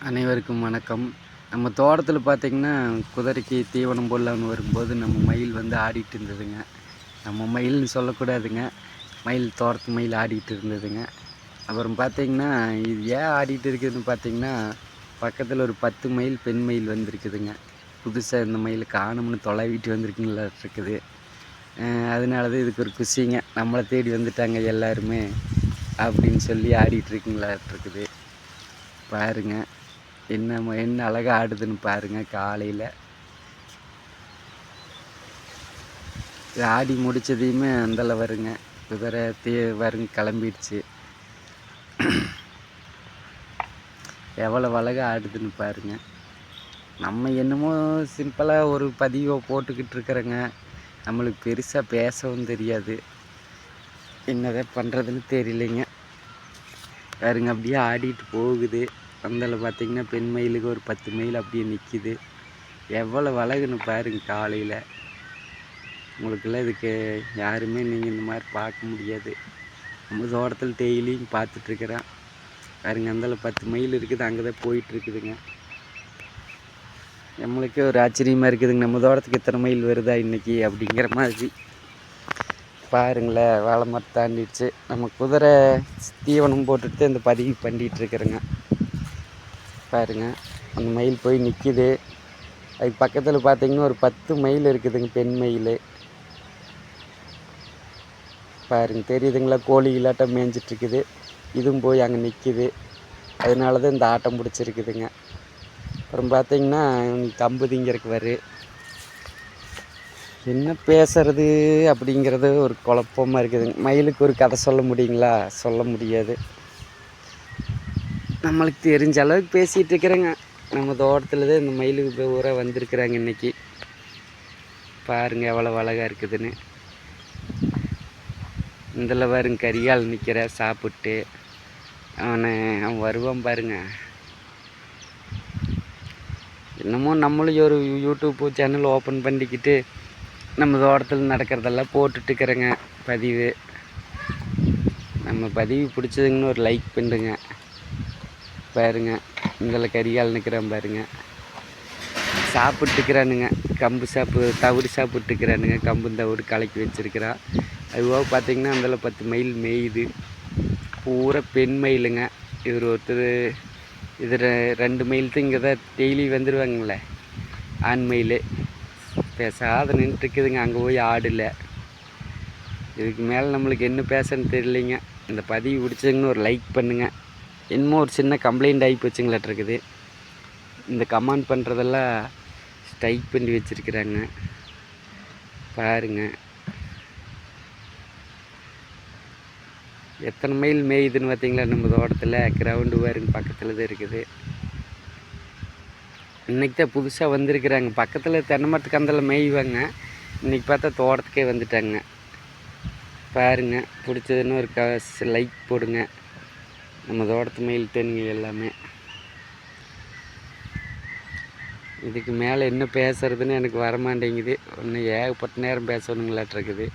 அனைவருக்கும் வணக்கம். நம்ம தோட்டத்தில் பார்த்திங்கன்னா, குதிரைக்கு தீவனம் போடலான்னு வரும்போது நம்ம மயில் வந்து ஆடிட்டு இருந்ததுங்க. நம்ம மயில்னு சொல்லக்கூடாதுங்க, மயில் தோட்டத்து மயில் ஆடிட்டு இருந்ததுங்க. அப்புறம் பார்த்திங்கன்னா, இது ஏன் ஆடிட்டு இருக்குதுன்னு பார்த்திங்கன்னா, பக்கத்தில் ஒரு 10 மயில் பெண் மயில் வந்திருக்குதுங்க. புதுசாக இந்த மயில் காணும்னு தொலைவிட்டு வந்திருக்குங்களாட்ருக்குது. அதனால தான் இதுக்கு ஒரு குஷிங்க. நம்மளை தேடி வந்துட்டாங்க எல்லாருமே அப்படின்னு சொல்லி ஆடிட்டுருக்குங்களாட்ருக்குது. பாருங்கள், என்ன அழகாக ஆடுதுன்னு பாருங்கள். காலையில் ஆடி முடித்ததையுமே அந்தல வருங்க, குதிரை வருங்க கிளம்பிடுச்சு. எவ்வளோ அழகாக ஆடுதுன்னு பாருங்கள். நம்ம என்னமோ சிம்பிளாக ஒரு பதிவை போட்டுக்கிட்டு இருக்கிறோங்க. நம்மளுக்கு பெருசாக பேசவும் தெரியாது, என்னதான் பண்ணுறதுன்னு தெரியலைங்க. பாருங்க, அப்படியே ஆடிட்டு போகுது. அந்தல பார்த்திங்கன்னா பெண் மயிலுக்கு ஒரு 10 மயில் அப்படியே நிற்கிது. எவ்வளோ அழகுன்னு பாருங்க. காலையில் உங்களுக்கெல்லாம் இதுக்கு யாருமே நீங்கள் இந்த மாதிரி பார்க்க முடியாது. நம்ம தோட்டத்தில் டெய்லியும் பார்த்துட்ருக்குறேன். பாருங்க, அந்தல 10 மயில் இருக்குது, அங்கே தான் போயிட்டுருக்குதுங்க. நம்மளுக்கே ஒரு ஆச்சரியமாக இருக்குதுங்க, நம்ம தோட்டத்துக்கு இத்தனை மயில் வருதா இன்றைக்கி அப்படிங்கிற மாதிரி. பாருங்களேன், வாழை மரம் தாண்டிடுச்சு. நம்ம குதிரை தீவனம் போட்டுட்டு இந்த பதிவு பண்ணிகிட்ருக்குறேங்க. பாருங்கள், அந்த மயில் போய் நிற்கிது. அதுக்கு பக்கத்தில் பார்த்திங்கன்னா ஒரு 10 மயில் இருக்குதுங்க, பெண் மயில். பாருங்க, தெரியுதுங்களா, கோழிகளாட்டம் மேய்ஞ்சிட்ருக்குது. இதுவும் போய் அங்கே நிற்கிது. அதனால தான் இந்த ஆட்டம் பிடிச்சிருக்குதுங்க. அப்புறம் பார்த்திங்கன்னா கம்பு திங்கிறதுக்கு வரும். என்ன பேசுறது அப்படிங்கிறது ஒரு குழப்பமாக இருக்குதுங்க. மயிலுக்கு ஒரு கதை சொல்ல முடியுங்களா? சொல்ல முடியாது. நம்மளுக்கு தெரிஞ்ச அளவுக்கு பேசிகிட்டு இருக்கிறேங்க. நம்ம தோட்டத்தில் தான் இந்த மயிலுக்கு ஊராக வந்திருக்குறாங்க இன்றைக்கி. பாருங்கள் எவ்வளோ அழகாக இருக்குதுன்னு. இதில் பாருங்க, கரிகால் நிற்கிற சாப்பிட்டு. அவன் வருவான் பாருங்க. என்னமோ நம்மளும் ஒரு யூடியூப் சேனல் ஓப்பன் பண்ணிக்கிட்டு நம்ம தோட்டத்தில் நடக்கிறதெல்லாம் போட்டுட்ருக்குறேங்க பதிவு. நம்ம பதிவு பிடிச்சதுங்கன்னு ஒரு லைக் பண்ணுங்க. பாருங்க, இதில் கரிகால் நிற்கிறான் பாருங்க, சாப்பிட்டுக்கிறானுங்க. கம்பு தவிடு சாப்பிட்டுக்கிறானுங்க. கம்பு தவிடு கலக்கி வச்சுருக்கிறான். அதுவாக பார்த்திங்கன்னா அதில் 10 மயில் மேயுது. பூரா பெண் மயிலுங்க. இவர் ஒருத்தர், இது 2 மயில் தான் இங்கே தான் டெய்லி வந்துடுவாங்களே, ஆண் மயில். பேசாத நின்றுட்டுருக்குதுங்க, அங்கே போய் ஆடல. இதுக்கு மேலே நம்மளுக்கு என்ன பேசன்னு தெரியலைங்க. இந்த பதிவு பிடிச்சதுங்கன்னு ஒரு லைக் பண்ணுங்கள். என்னமோ ஒரு சின்ன கம்ப்ளைண்ட் ஆகி போச்சுங்களாட்ருக்குது. இந்த கமெண்ட் பண்ணுறதெல்லாம் ஸ்ட்ரைக் பண்ணி வச்சுருக்குறாங்க. பாருங்கள், எத்தனை மைல் மேயுதுன்னு பார்த்தீங்களா நம்ம தோட்டத்தில். கிரவுண்டு பாருங்க, பக்கத்தில் தான் இருக்குது. இன்றைக்கி தான் புதுசாக வந்திருக்கிறாங்க. பக்கத்தில் தென்னை மரத்துக்கு அந்தல மேய்வாங்க. இன்றைக்கி பார்த்தா தோட்டத்துக்கே வந்துட்டாங்க. பாருங்கள், பிடிச்சதுன்னு ஒரு லைக் போடுங்க. நம்ம தோட்டத்து மயில் தேன்கள் எல்லாமே. இதுக்கு மேலே என்ன பேசுறதுன்னு எனக்கு வரமாட்டேங்குது. ஒன்று ஏகப்பட்ட நேரம் பேசணுங்களாட்ருக்குது.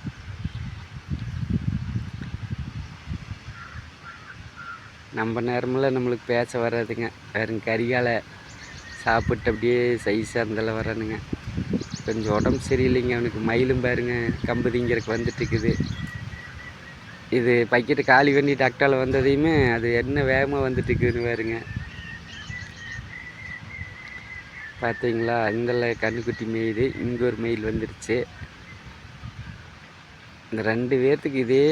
நம்ம நேரமெல்லாம் நம்மளுக்கு பேச வராதுங்க. பாருங்க, கரிகாலை சாப்பிட்டு அப்படியே சைஸாக இருந்தாலும் வரானுங்க. கொஞ்சம் உடம்பு சரியில்லைங்க அவனுக்கு. மயிலும் பாருங்க, கம்பு திங்கிறதுக்கு வந்துட்டுருக்குது. இது பக்கெட்டு காலி பண்ணி டாக்டால் வந்ததையுமே அது என்ன வேகமாக வந்துட்டுருக்குதுன்னு பாருங்க. பார்த்தீங்களா, இந்தல கண்ணுக்குட்டி மேயுது. இங்கே ஒரு மயில் வந்துடுச்சு. இந்த 2 பேர்த்துக்கு இதே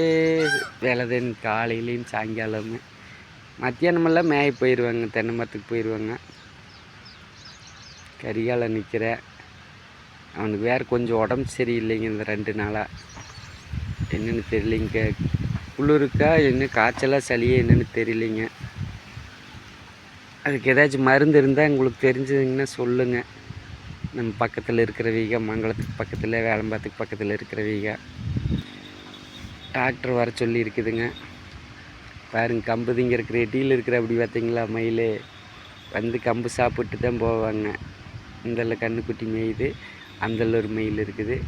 வேலை தான், காலையிலையும் சாயங்காலமும். மத்தியானமெல்லாம் மேய போயிடுவாங்க, தென்னை மரத்துக்கு போயிடுவாங்க. கரிகாலை நிற்கிற, அவனுக்கு வேறு கொஞ்சம் உடம்பு சரியில்லைங்க இந்த 2 நாளாக. என்னென்னு தெரியலைங்க, குளிருக்கா என்ன காய்ச்சலாக சளியே என்னென்னு தெரியலைங்க. அதுக்கு ஏதாச்சும் மருந்து இருந்தால் உங்களுக்கு தெரிஞ்சதுங்கன்னா சொல்லுங்கள். நம்ம பக்கத்தில் இருக்கிறவீங்க, மங்களத்துக்கு பக்கத்தில், வேலம்பாத்துக்கு பக்கத்தில் இருக்கிறவீங்க டாக்டர் வர சொல்லி இருக்குதுங்க. பாருங்க, கம்பு திங்கிறக்கு ரெட்டியில் இருக்கிற அப்படி பார்த்தீங்களா மயில் வந்து கம்பு சாப்பிட்டு தான் போவாங்க. இந்தல கண்ணுக்குட்டி மேயுது, அந்தல ஒரு மயில் இருக்குது.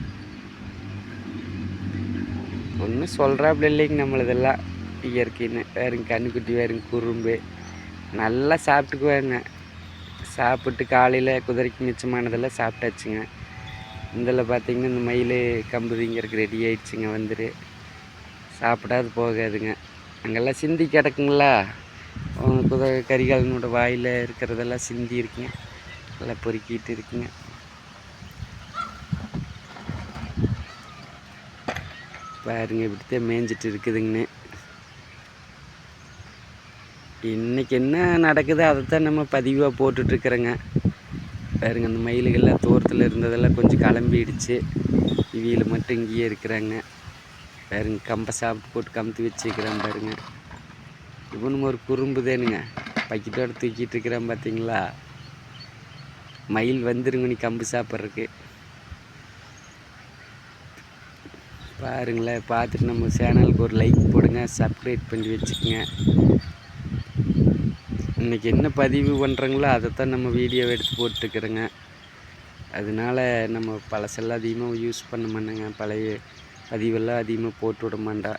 ஒன்றும் சொல்கிறாப்புல இல்லைங்க நம்மளதெல்லாம் இயற்கைன்னு. வேறுங்க கண்ணுக்குட்டி, வேறுங்க குறும்பு நல்லா சாப்பிட்டுக்குவாங்க. சாப்பிட்டு காலையில் குதிரைக்கு மிச்சமானதெல்லாம் சாப்பிட்டாச்சுங்க. இதில் பார்த்திங்கன்னா இந்த மயில் கம்பு திங்கிறதுக்கு ரெடி ஆகிடுச்சுங்க. வந்துரு சாப்பிடாது போகாதுங்க. அங்கெல்லாம் சிந்தி கிடக்குங்களா, குதிரை கரிகாலனோட வாயில் இருக்கிறதெல்லாம் சிந்தி இருக்குங்க, எல்லாம் பொறுக்கிட்டு இருக்குங்க. பாருங்க இப்படித்தான் மேய்ஞ்சிட்டு இருக்குதுங்கன்னு. இன்றைக்கி என்ன நடக்குது அதைத்தான் நம்ம பதிவாக போட்டுட்ருக்குறோங்க. பாருங்க அந்த மயில்கள்லாம் தூரத்தில் இருந்ததெல்லாம் கொஞ்சம் கிளம்பிடுச்சு. இவியில் மட்டும் இங்கேயே இருக்கிறாங்க. பாருங்க கம்பை சாப்பிட்டு போட்டு கமுத்தி வச்சுக்கிறான் பாருங்க. இவனும் ஒரு குறும்பு தானுங்க, பக்கெட்டோடு தூக்கிட்டு இருக்கிறான் பார்த்தீங்களா. மயில் வந்துருங்க நீ கம்பு சாப்பிட்றதுக்கு. பாருங்களேன், பார்த்துட்டு நம்ம சேனலுக்கு ஒரு லைக் போடுங்க, சப்ஸ்கிரைப் பண்ணி வச்சுக்கோங்க. இன்றைக்கி என்ன பதிவு பண்ணுறங்களோ அதைத்தான் நம்ம வீடியோ எடுத்து போட்டுருக்குறோங்க. அதனால நம்ம பழசெல்லாம் அதிகமாக யூஸ் பண்ண மாட்டேங்க, பழைய பதிவெல்லாம் அதிகமாக போட்டு விட மாட்டா.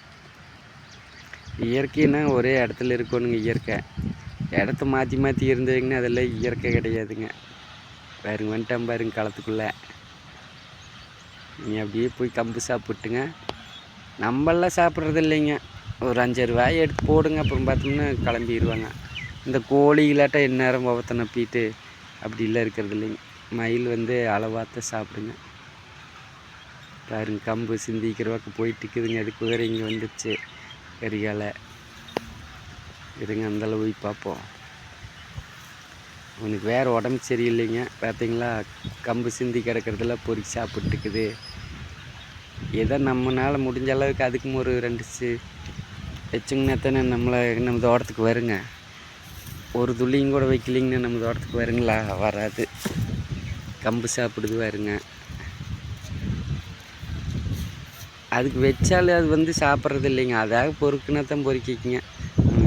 இயற்கைன்னா ஒரே இடத்துல இருக்கணுங்க. இயற்கை இடத்த மாற்றி மாற்றி இருந்ததுங்கன்னா அதெல்லாம் இயற்கை கிடையாதுங்க. பாருங்க வந்துட்டான் பாருங்க களத்துக்குள்ளே. நீ அப்படியே போய் கம்பு சாப்பிட்டுங்க. நம்மளாம் சாப்பிட்றது இல்லைங்க, ஒரு 5-6 வாயை எடுத்து போடுங்க, அப்புறம் பார்த்தோம்னா கிளம்பிடுவாங்க. இந்த கோழிகளாட்டம் எந்நேரம் முகத்தை நப்பிட்டு அப்படிலாம் இருக்கிறது இல்லைங்க. மயில் வந்து அளவாக சாப்பிடுங்க. பாருங்க கம்பு சிந்திக்கிறவாக்கு போயிட்டு இருக்குதுங்க. அது குதிரை இங்கே வந்துடுச்சு கரிகால. இருங்க அந்தளவு போய் பார்ப்போம். உனக்கு வேறு உடம்பு சரியில்லைங்க, பார்த்தீங்களா கம்பு சிந்தி கிடக்கிறதெல்லாம் பொறுக்கி சாப்பிட்டுக்குது. ஏதோ நம்மளால் முடிஞ்ச அளவுக்கு அதுக்கும் ஒரு 2 வச்சுங்கன்னா தானே நம்ம தோட்டத்துக்கு வருங்க. ஒரு துளியும் கூட வைக்கலிங்கன்னா நம்ம தோட்டத்துக்கு வருங்களா, வராது. கம்பு சாப்பிடுது வருங்க. அதுக்கு வச்சாலும் அது வந்து சாப்பிட்றது இல்லைங்க, அதாக பொறுக்குன்னா தான் பொறுக்கிக்குங்க.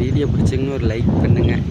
வீடியோ பிடிச்சிங்கன்னு ஒரு லைக் பண்ணுங்கள்.